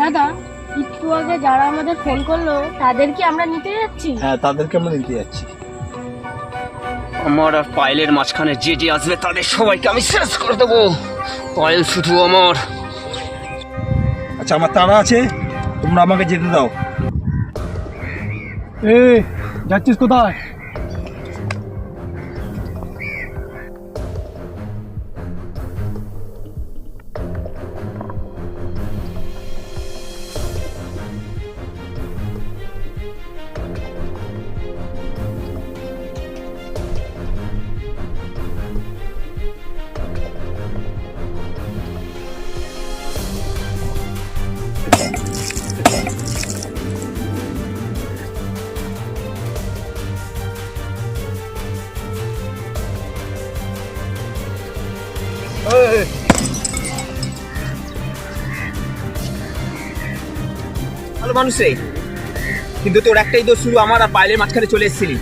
দাদা, একটু আগে যারা আমাদের ফোন করলো তাদেরকে আমরা নিতে যাচ্ছি। হ্যাঁ, তাদেরকে আমরা নিতে যাচ্ছি। আমার আর পায়েলের মাঝখানে যে যে আসবে তাদের সবাইকে আমি শেষ করে দেবো। পায়েল শুধু আমার। আচ্ছা, আমার তাড়া আছে, তোমরা আমাকে যেতে দাও। যাচ্ছিস কোথায়? ভালো মানুষ রে, কিন্তু তোর একটাই দোষ, শুরু আমার আর পায়েলের মাঝখানে চলে এসেছিলি।